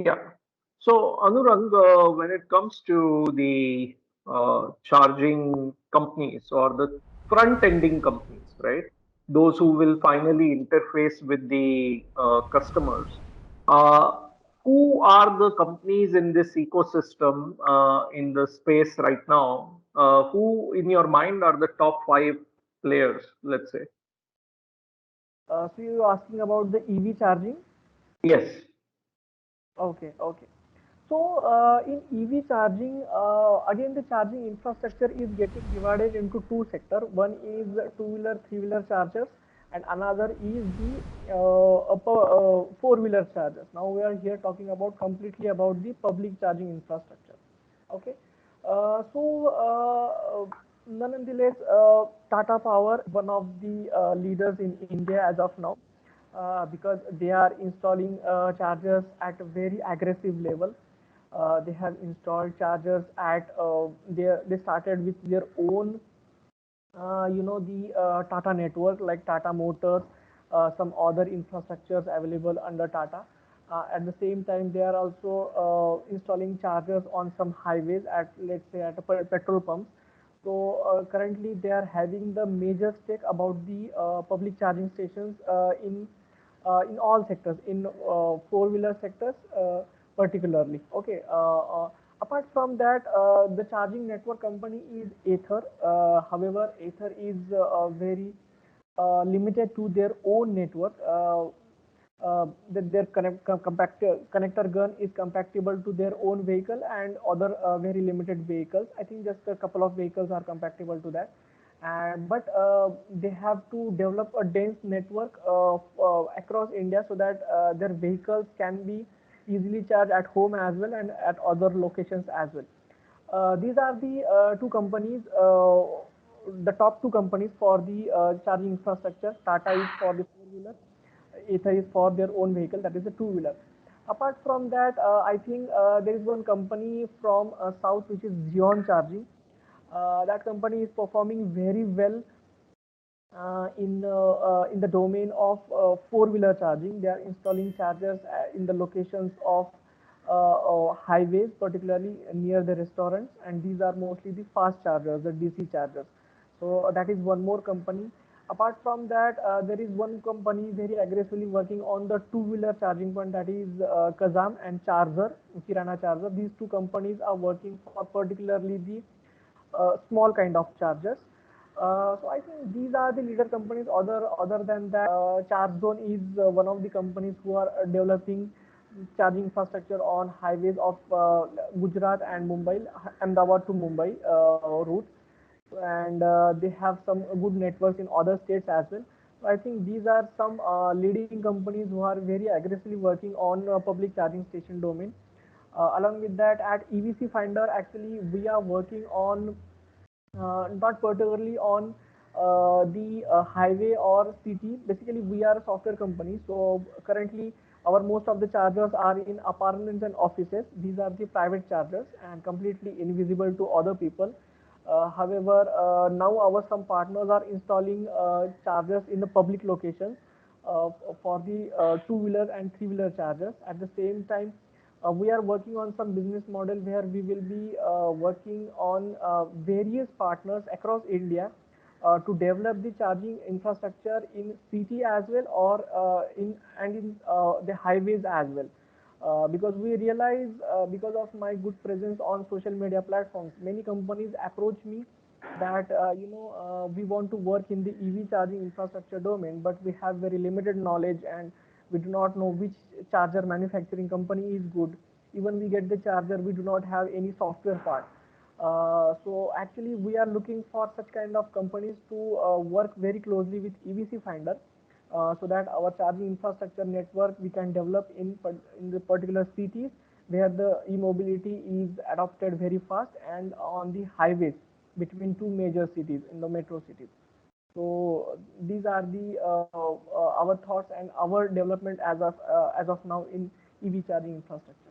Yeah. So, Anurang, when it comes to the charging companies or the front-ending companies, right? Those who will finally interface with the customers, uh, who are the companies in this ecosystem in the space right now? Who, in your mind, are the top five players, let's say? So you're asking about the EV charging? Yes. Okay, okay. So in EV charging, again the charging infrastructure is getting divided into two sectors. One is two-wheeler, three-wheeler chargers, and another is the four-wheeler chargers. Now we are here talking about completely about the public charging infrastructure. Okay. Nonetheless, Tata Power, one of the leaders in India as of now, because they are installing chargers at a very aggressive level. They have installed chargers at they started with their own the Tata network like Tata Motors, some other infrastructures available under Tata. At the same time, they are also installing chargers on some highways at, let's say, at a petrol pumps. So currently, they are having the major stake about the public charging stations in all sectors, in four-wheeler sectors particularly. Okay. Apart from that, the charging network company is Ather. However, Ather is very limited to their own network. That their connector gun is compatible to their own vehicle and other very limited vehicles. I think just a couple of vehicles are compatible to that. And but they have to develop a dense network across India so that their vehicles can be easily charged at home as well and at other locations as well. These are the two companies, the top two companies for the charging infrastructure. Tata is for the four-wheeler, Ather is for their own vehicle, that is a two-wheeler. Apart from that, I think there is one company from south which is Xeon Charging. That company is performing very well in the domain of four-wheeler charging. They are installing chargers in the locations of highways, particularly near the restaurants, and these are mostly the fast chargers, the DC chargers. So that is one more company. Apart from that, there is one company very aggressively working on the two-wheeler charging point, that is Kazam and Charger, Kirana Charger. These two companies are working for particularly the small kind of chargers. So I think these are the leader companies. Other than that, ChargeZone is one of the companies who are developing charging infrastructure on highways of Gujarat and Mumbai, Ahmedabad to Mumbai route, and they have some good networks in other states as well. So I think these are some leading companies who are very aggressively working on public charging station domain. Along with that, at EVC Finder, actually we are working on not particularly on the highway or city. Basically, we are a software company. So currently, our most of the chargers are in apartments and offices. These are the private chargers and completely invisible to other people. However, now our some partners are installing chargers in the public locations for the two-wheeler and three-wheeler chargers. At the same time, we are working on some business model where we will be working on various partners across India to develop the charging infrastructure in city as well or in the highways as well. Because we realize because of my good presence on social media platforms, many companies approach me that we want to work in the EV charging infrastructure domain, but we have very limited knowledge and we do not know which charger manufacturing company is good. Even we get the charger, we do not have any software part. So actually, we are looking for such kind of companies to work very closely with EVC Finder, so that our charging infrastructure network we can develop in the particular cities where the e-mobility is adopted very fast and on the highways between two major cities in the metro cities. So these are the our thoughts and our development as of now in EV charging infrastructure.